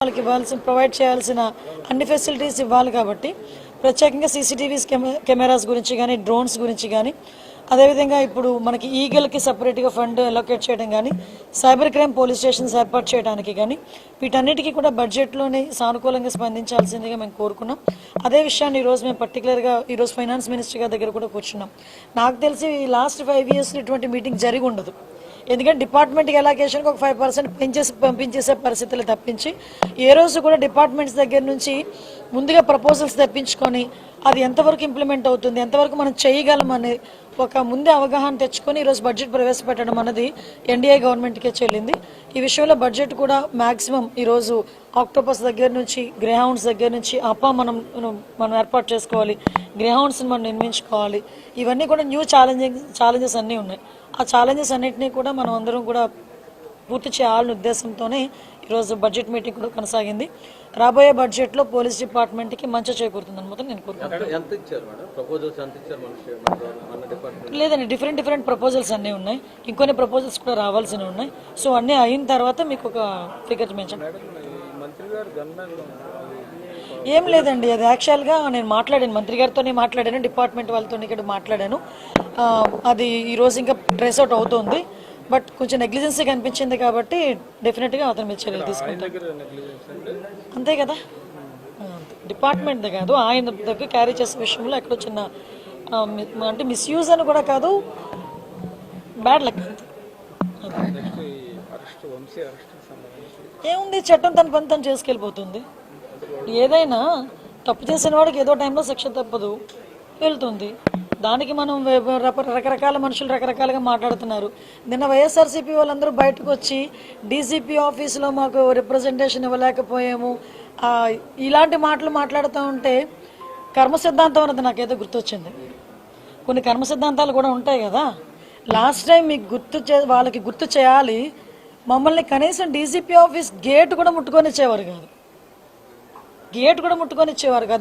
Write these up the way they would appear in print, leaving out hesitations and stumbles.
వాళ్ళకి ప్రొవైడ్ చేయాల్సిన అన్ని ఫెసిలిటీస్ ఇవ్వాలి కాబట్టి ప్రత్యేకంగా సీసీటీవీస్ కెమెరాస్ గురించి కానీ డ్రోన్స్ గురించి కానీ అదేవిధంగా ఇప్పుడు మనకి ఈగల్కి సపరేట్గా ఫండ్ అలొకేట్ చేయడం కానీ సైబర్ క్రైమ్ పోలీస్ స్టేషన్స్ ఏర్పాటు చేయడానికి కానీ వీటన్నిటికీ కూడా బడ్జెట్లోనే సానుకూలంగా స్పందించాల్సిందిగా మేము కోరుకున్నాం. అదే విషయాన్ని ఈరోజు మేము పర్టికులర్గా ఈరోజు ఫైనాన్స్ మినిస్టర్ గారి దగ్గర కూడా కూర్చున్నాం. నాకు తెలిసి లాస్ట్ 5 yearsలో ఇటువంటి మీటింగ్ జరిగి ఉండదు. ఎందుకంటే డిపార్ట్మెంట్కి ఎలాకేషన్కి ఒక 5% పంపించేసే పరిస్థితులు తప్పించి ఏ రోజు కూడా డిపార్ట్మెంట్స్ దగ్గర నుంచి ముందుగా ప్రపోజల్స్ తెప్పించుకొని అది ఎంతవరకు ఇంప్లిమెంట్ అవుతుంది, ఎంతవరకు మనం చేయగలం అనే ఒక ముందే అవగాహన తెచ్చుకొని ఈరోజు బడ్జెట్ ప్రవేశపెట్టడం అన్నది ఎన్డీఏ గవర్నమెంట్కే చెల్లింది. ఈ విషయంలో బడ్జెట్ కూడా మ్యాక్సిమం ఈరోజు ఆక్టోపస్ దగ్గర నుంచి గ్రేహౌండ్స్ దగ్గర నుంచి మనం ఏర్పాటు చేసుకోవాలి, గ్రేహౌండ్స్ని మనం నిర్మించుకోవాలి. ఇవన్నీ కూడా న్యూ ఛాలెంజెస్ అన్నీ ఉన్నాయి. ఆ ఛాలెంజెస్ అన్నింటినీ కూడా మనం అందరం కూడా పూర్తి చేయాలనే ఉద్దేశంతోనే ఈరోజు బడ్జెట్ మీటింగ్ కూడా కొనసాగింది. రాబోయే బడ్జెట్లో పోలీస్ డిపార్ట్మెంట్కి మంచి చేకూరుతుంది అనమాట నేను కోరుకుంటున్నాను. లేదండి, డిఫరెంట్ ప్రపోజల్స్ అన్నీ ఉన్నాయి. ఇంకొన్ని ప్రపోజల్స్ కూడా రావాల్సినవి ఉన్నాయి. సో అన్నీ అయిన తర్వాత మీకు ఒక ఫిగర్ మెన్షన్. ఏం లేదండి, అది యాక్చువల్గా నేను మాట్లాడాను, మంత్రి గారితోనే మాట్లాడాను, డిపార్ట్మెంట్ వాళ్ళతో ఇక్కడ మాట్లాడాను. అది ఈరోజు ఇంకా ట్రేస్ అవుట్ అవుతుంది. బట్ కొంచెం నెగ్లిజెన్సీ కనిపించింది కాబట్టి డెఫినెట్గా అతని మీద చర్యలు తీసుకుంటాం. అంతే కదా, డిపార్ట్మెంట్ కాదు, ఆయన దగ్గర క్యారీ చేసే విషయంలో ఎక్కడో చిన్న అంటే మిస్యూజ్ అని కూడా కాదు, బ్యాడ్ లక్. ఏముంది, చట్టం తన పని తను చేసుకెళ్ళిపోతుంది. ఏదైనా తప్పు చేసిన వాడికి ఏదో టైంలో శిక్ష తప్పదు, వెళ్తుంది. దానికి మనం రకరకాల మనుషులు రకరకాలుగా మాట్లాడుతున్నారు. నిన్న వైఎస్ఆర్సీపీ వాళ్ళందరూ బయటకు వచ్చి డీజీపీ ఆఫీసులో మాకు రిప్రజెంటేషన్ ఇవ్వలేకపోయాము ఇలాంటి మాటలు మాట్లాడుతూ ఉంటే కర్మ సిద్ధాంతం అన్నది నాకేదో గుర్తొచ్చింది. కొన్ని కర్మ సిద్ధాంతాలు కూడా ఉంటాయి కదా. లాస్ట్ టైం మీకు వాళ్ళకి గుర్తు చేయాలి, మమ్మల్ని కనీసం డీజీపీ ఆఫీస్ గేట్ కూడా ముట్టుకొని ఇచ్చేవారు కాదు.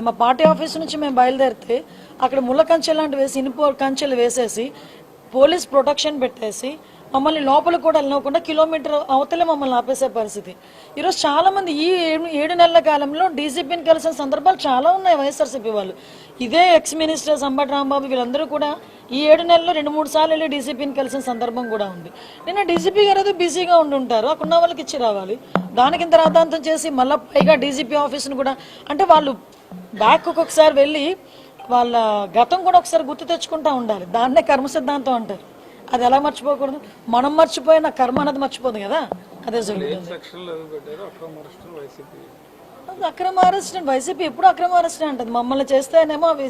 మా పార్టీ ఆఫీస్ నుంచి మేము బయలుదేరితే అక్కడ ముళ్ళ కంచెలు లాంటివి వేసి ఇనుప కంచెలు వేసేసి పోలీస్ ప్రొటెక్షన్ పెట్టేసి మమ్మల్ని లోపలికి కూడా వెళ్ళకుండా కిలోమీటర్ అవతలే మమ్మల్ని ఆపేసే పరిస్థితి. ఈరోజు చాలా మంది ఈ 7 నెలల కాలంలో డీజీపీని కలిసిన సందర్భాలు చాలా ఉన్నాయి. వైఎస్ఆర్సీపీ వాళ్ళు, ఇదే ఎక్స్ మినిస్టర్ అంబటి రాంబాబు వీళ్ళందరూ కూడా ఈ 7 నెలల్లో 2-3 సార్లు వెళ్ళి డీజీపీని కలిసిన సందర్భం కూడా ఉంది. నిన్న డీజీపీ గారు ఏదో బిజీగా ఉండుంటారు, అక్కడ ఉన్న వాళ్ళకి ఇచ్చి రావాలి. దానికి ఇంత రాద్ధాంతం చేసి మళ్ళీ పైగా డీజీపీ ఆఫీస్ను కూడా అంటే వాళ్ళు బ్యాక్ ఒక్కొక్కసారి వెళ్ళి వాళ్ళ గతం కూడా ఒకసారి గుర్తు తెచ్చుకుంటూ ఉండాలి. దాన్నే కర్మ సిద్ధాంతం అంటారు. అది ఎలా మర్చిపోకూడదు, మనం మర్చిపోయిన కర్మ అనేది మర్చిపోదు కదా. అదే జరుగుతుంది. అక్రమ అరెస్ట్ వైసీపీ ఎప్పుడు అక్రమ అరెస్ట్ అంటది. మమ్మల్ని చేస్తేనేమో అవి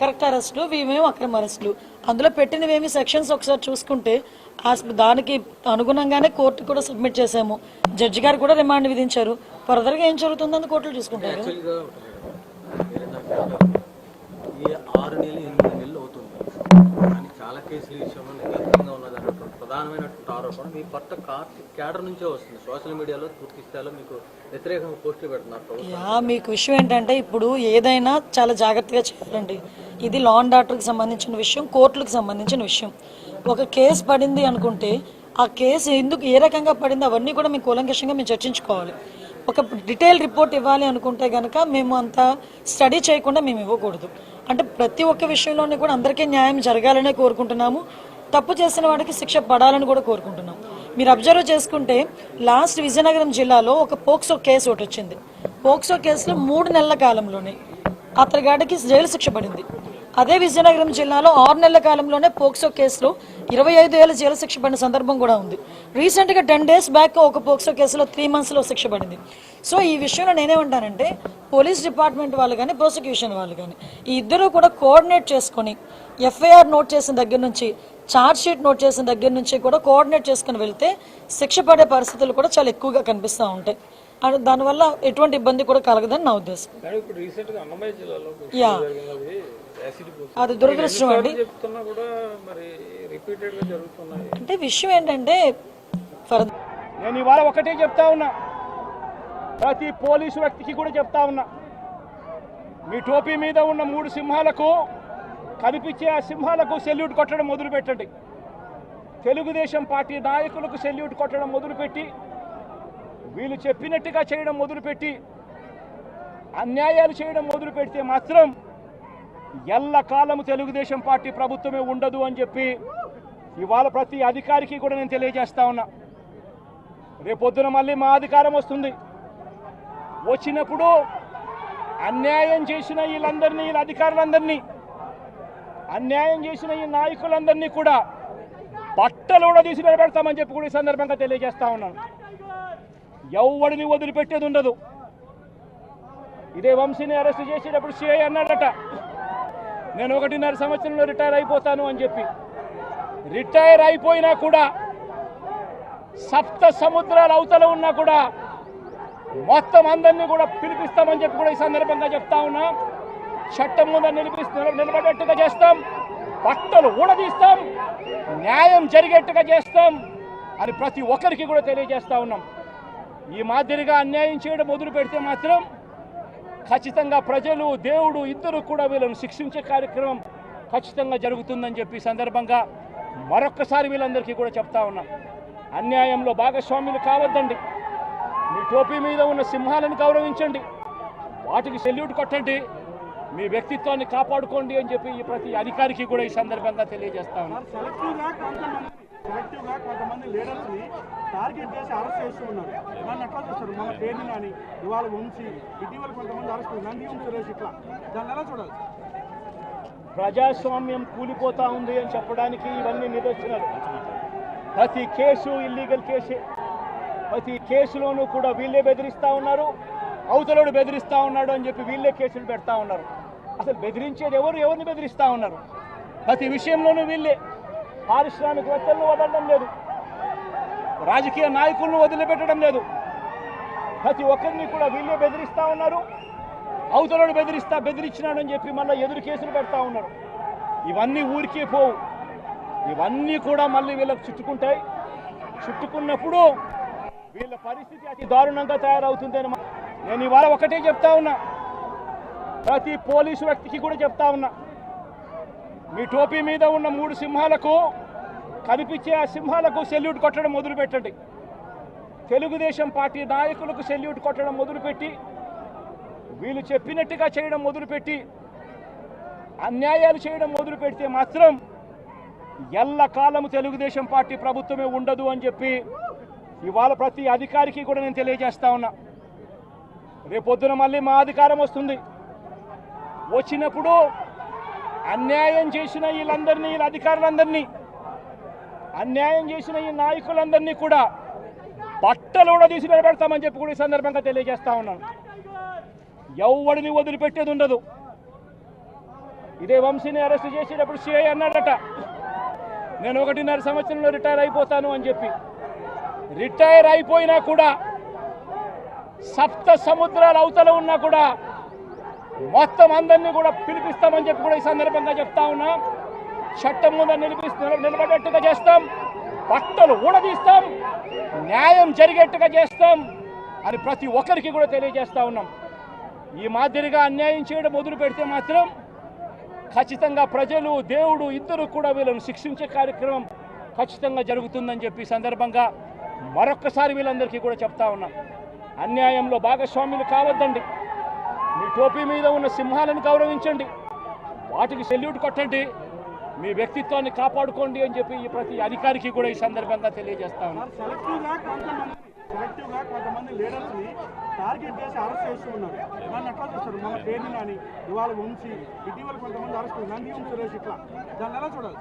కరెక్ట్ అరెస్టులు, ఇవేమో అక్రమ అరెస్టులు. అందులో పెట్టినవేమి సెక్షన్స్ ఒకసారి చూసుకుంటే దానికి అనుగుణంగానే కోర్టు కూడా సబ్మిట్ చేశాము. జడ్జి గారు కూడా రిమాండ్ విధించారు. ఫర్దర్గా ఏం జరుగుతుందని కోర్టులు చూసుకుంటారు. 6 నెలలు 8 నెలలు అవుతుంది కానీ చాలా కేసుల విషయంలో నిర్లక్ష్యంగా ఉన్నదన్నటువంటి ప్రధానమైనటువంటి ఆరోపణ మీ పట్ల క్యాడర్ నుంచే వస్తుంది. సోషల్ మీడియాలో పూర్తి స్థాయిలో మీకు వ్యతిరేకంగా పోస్టులు పెడుతున్నారు. మీకు విషయం ఏంటంటే ఇప్పుడు ఏదైనా చాలా జాగ్రత్తగా చేయాలండి. ఇది లా అండ్ ఆర్డర్కి సంబంధించిన విషయం, కోర్టులకు సంబంధించిన విషయం. ఒక కేసు పడింది అనుకుంటే ఆ కేసు ఎందుకు ఏ రకంగా పడింది అవన్నీ కూడా మేము కూలంకషంగా మేము చర్చించుకోవాలి. ఒక డీటెయిల్ రిపోర్ట్ ఇవ్వాలి అనుకుంటే కనుక మేము అంత స్టడీ చేయకుండా మేము ఇవ్వకూడదు. అంటే ప్రతి ఒక్క విషయంలోనే కూడా అందరికీ న్యాయం జరగాలనే కోరుకుంటున్నాము. తప్పు చేసిన వాడికి శిక్ష పడాలని కూడా కోరుకుంటున్నాం. మీరు అబ్జర్వ్ చేసుకుంటే లాస్ట్ విజయనగరం జిల్లాలో ఒక పోక్సో కేసు ఒకటి వచ్చింది. పోక్సో కేసులో 3 నెలల కాలంలోనే అతగాడికి జైలు శిక్ష పడింది. అదే విజయనగరం జిల్లాలో 6 నెలల కాలంలోనే పోక్సో కేసులో 25 ఏళ్ళ జైలు శిక్ష పడిన సందర్భం కూడా ఉంది. రీసెంట్గా 10 days బ్యాక్ ఒక పోక్సో కేసులో 3 monthsలో శిక్ష పడింది. సో ఈ విషయంలో నేనేమంటానంటే పోలీస్ డిపార్ట్మెంట్ వాళ్ళు కానీ ప్రాసిక్యూషన్ వాళ్ళు కానీ ఈ ఇద్దరూ కూడా కోఆర్డినేట్ చేసుకొని ఎఫ్ఐఆర్ నోట్ చేసిన దగ్గర నుంచి ఛార్జ్ షీట్ నోట్ చేసిన దగ్గర నుంచి కూడా కోఆర్డినేట్ చేసుకుని వెళ్తే శిక్ష పడే పరిస్థితులు కూడా చాలా ఎక్కువగా కనిపిస్తూ ఉంటాయి. అండ్ దానివల్ల ఎటువంటి ఇబ్బంది కూడా కలగదని నా ఉద్దేశం. అది దురదృష్టం అండి. అంటే విషయం ఏంటంటే నేను ఇవాళ ఒకటే చెప్తా ఉన్నా, ప్రతి పోలీసు వ్యక్తికి కూడా చెప్తా ఉన్నా, మీ టోపీ మీద ఉన్న 3 సింహాలకు కనిపించే ఆ సింహాలకు సెల్యూట్ కొట్టడం మొదలుపెట్టండి. తెలుగుదేశం పార్టీ నాయకులకు సెల్యూట్ కొట్టడం మొదలుపెట్టి వీళ్ళు చెప్పినట్టుగా చేయడం మొదలుపెట్టి అన్యాయాలు చేయడం మొదలు పెడితే మాత్రం ఎల్లకాలము తెలుగుదేశం పార్టీ ప్రభుత్వమే ఉండదు అని చెప్పి ఇవాళ ప్రతి అధికారికి కూడా నేను తెలియజేస్తా ఉన్నా. రేపొద్దున మళ్ళీ మా అధికారం వస్తుంది. వచ్చినప్పుడు అన్యాయం చేసిన వీళ్ళందరినీ, వీళ్ళ అధికారులందరినీ, అన్యాయం చేసిన ఈ నాయకులందరినీ కూడా బట్టలు కూడా తీసి నిలబెడతామని చెప్పి కూడా ఈ సందర్భంగా తెలియజేస్తా ఉన్నాను. ఎవడిని వదిలిపెట్టేది ఉండదు. ఇదే వంశీని అరెస్ట్ చేసేటప్పుడు సిఐ అన్నాడట, నేను 1.5 సంవత్సరంలో రిటైర్ అయిపోతాను అని చెప్పి. రిటైర్ అయిపోయినా కూడా సప్త సముద్రాల అవతల ఉన్నా కూడా మొత్తం అందరినీ కూడా పిలిపిస్తామని చెప్పి కూడా ఈ సందర్భంగా చెప్తా ఉన్నా. చట్టం ముందు నిలబడేట్టుగా చేస్తాం, బట్టలు ఊడదీస్తాం, న్యాయం జరిగేట్టుగా చేస్తాం అని ప్రతి ఒక్కరికి కూడా తెలియజేస్తా ఉన్నాం. ఈ మాదిరిగా అన్యాయం చేయడం మొదలు పెడితే మాత్రం ఖచ్చితంగా ప్రజలు, దేవుడు ఇద్దరు కూడా వీళ్ళను శిక్షించే కార్యక్రమం ఖచ్చితంగా జరుగుతుందని చెప్పి సందర్భంగా మరొక్కసారి వీళ్ళందరికీ కూడా చెప్తా ఉన్నాం. అన్యాయంలో భాగస్వాములు కావద్దండి. మీ టోపీ మీద ఉన్న సింహాలను గౌరవించండి, వాటికి సెల్యూట్ కొట్టండి, మీ వ్యక్తిత్వాన్ని కాపాడుకోండి అని చెప్పి ఈ ప్రతి అధికారికి కూడా ఈ సందర్భంగా తెలియజేస్తా ఉన్నాం. సెలెక్టివ్గా కొంతమంది లీడర్స్ని టార్గెట్ చేసి అరెస్ట్ చేస్తూ ఉన్నారు. దాన్ని ఎట్లా చూస్తారు? మన పేరుని కానీ ఇవాళ వంశీ, ఇటీవల కొంతమంది అరెస్ట్, నంది సురేష్, ఇట్లా దాన్ని ఎలా చూడాలి? ప్రజాస్వామ్యం కూలిపోతా ఉంది అని చెప్పడానికి ఇవన్నీ నిదర్శనాలు. ప్రతి కేసు ఇల్లీగల్ కేసే. ప్రతి కేసులోనూ కూడా వీళ్ళే బెదిరిస్తూ ఉన్నారు, అవతలోడు బెదిరిస్తూ ఉన్నాడు అని చెప్పి వీళ్ళే కేసులు పెడతా ఉన్నారు. అసలు బెదిరించేది ఎవరిని బెదిరిస్తూ ఉన్నారు? ప్రతి విషయంలోనూ వీళ్ళే. పారిశ్రామికవేత్తలను వదలడం లేదు, రాజకీయ నాయకులను వదిలిపెట్టడం లేదు. ప్రతి ఒక్కరిని కూడా వీళ్ళే బెదిరిస్తూ ఉన్నారు, అవతలోడు బెదిరించినాడు అని చెప్పి మళ్ళీ ఎదురు కేసులు పెడతా ఉన్నారు. ఇవన్నీ ఊరికే పోవు, ఇవన్నీ కూడా మళ్ళీ వీళ్ళకు చుట్టుకుంటాయి. చుట్టుకున్నప్పుడు వీళ్ళ పరిస్థితి అతి దారుణంగా తయారవుతుందని నేను ఇవాళ ఒకటే చెప్తా ఉన్నా, ప్రతి పోలీసు వ్యక్తికి కూడా చెప్తా ఉన్నా. మీ టోపీ మీద ఉన్న 3 సింహాలకు, కనిపించే ఆ సింహాలకు సెల్యూట్ కొట్టడం మొదలుపెట్టండి. తెలుగుదేశం పార్టీ నాయకులకు సెల్యూట్ కొట్టడం మొదలుపెట్టి, వీళ్ళు చెప్పినట్టుగా చేయడం మొదలుపెట్టి అన్యాయాలు చేయడం మొదలు పెడితే మాత్రం ఎల్లకాలము తెలుగుదేశం పార్టీ ప్రభుత్వమే ఉండదు అని చెప్పి ఇవాళ ప్రతి అధికారికి కూడా నేను తెలియజేస్తా ఉన్నా. రేపొద్దున మళ్ళీ మా అధికారం వస్తుంది. వచ్చినప్పుడు అన్యాయం చేసిన వీళ్ళందరినీ, వీళ్ళ అధికారులందరినీ, అన్యాయం చేసిన ఈ నాయకులందరినీ కూడా బట్టలు కూడా తీసి నిలబెడతామని చెప్పి కూడా ఈ సందర్భంగా తెలియజేస్తా ఉన్నాను. ఎవడిని వదిలిపెట్టేది ఉండదు. ఇదే వంశీని అరెస్ట్ చేసేటప్పుడు సిఐ అన్నాడట, నేను 1.5 సంవత్సరంలో రిటైర్ అయిపోతాను అని చెప్పి. రిటైర్ అయిపోయినా కూడా సప్త సముద్రాల అవతల ఉన్నా కూడా మొత్తం అందరినీ కూడా పిలిపిస్తామని చెప్పి కూడా ఈ సందర్భంగా చెప్తా ఉన్నా. చట్టం ముందు నిలబడేట్టుగా చేస్తాం, బట్టలు ఊడదీస్తాం, న్యాయం జరిగేట్టుగా చేస్తాం అని ప్రతి ఒక్కరికి కూడా తెలియజేస్తా ఉన్నాం. ఈ మాదిరిగా అన్యాయం చేయడం మొదలు పెడితే మాత్రం ఖచ్చితంగా ప్రజలు, దేవుడు ఇద్దరు కూడా వీళ్ళను శిక్షించే కార్యక్రమం ఖచ్చితంగా జరుగుతుందని చెప్పి సందర్భంగా మరొక్కసారి వీళ్ళందరికీ కూడా చెప్తా ఉన్నాం. అన్యాయంలో భాగస్వాములు కావద్దండి. మీ టోపీ మీద ఉన్న సింహాలను గౌరవించండి, వాటికి సెల్యూట్ కొట్టండి, మీ వ్యక్తిత్వాన్ని కాపాడుకోండి అని చెప్పి ఈ ప్రతి అధికారికి కూడా ఈ సందర్భంగా తెలియజేస్తా ఉన్నాం. సెలెక్టివ్గా కొంతమంది లీడర్స్ని టార్గెట్ చేసి అరెస్ట్ చేస్తూ ఉన్నారు. దాన్ని ఎట్లా చూస్తారు? మన పేరుని కానీ ఇవాళ వంశీ, ఇటీవల కొంతమంది అరెస్ట్, నంది సురేష్, ఇట్లా దాన్ని ఎలా చూడాలి?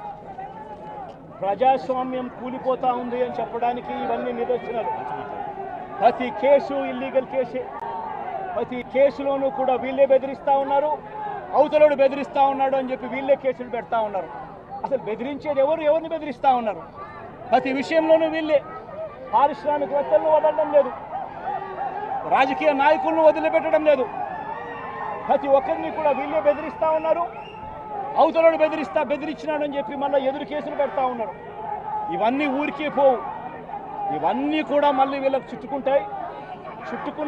ప్రజాస్వామ్యం కూలిపోతా ఉంది అని చెప్పడానికి ఇవన్నీ నిదర్శనాలు. ప్రతి కేసు ఇల్లీగల్ కేసే. ప్రతి కేసులోనూ కూడా వీళ్ళే బెదిరిస్తూ ఉన్నారు, అవతలోడు బెదిరిస్తూ ఉన్నాడు అని చెప్పి వీళ్ళే కేసులు పెడతా ఉన్నారు. అసలు బెదిరించేది ఎవరిని బెదిరిస్తూ ఉన్నారు? ప్రతి విషయంలోనూ వీళ్ళే. పారిశ్రామికవేత్తలను వదలడం లేదు, రాజకీయ నాయకులను వదిలిపెట్టడం లేదు. ప్రతి ఒక్కరిని కూడా వీళ్ళే బెదిరిస్తూ ఉన్నారు, అవతలోడు బెదిరించినాడు అని చెప్పి మళ్ళీ ఎదురు కేసులు పెడతా ఉన్నారు. ఇవన్నీ ఊరికే పోవు, ఇవన్నీ కూడా మళ్ళీ వీళ్ళకు చుట్టుకుంటాయి. చుట్టుకున్న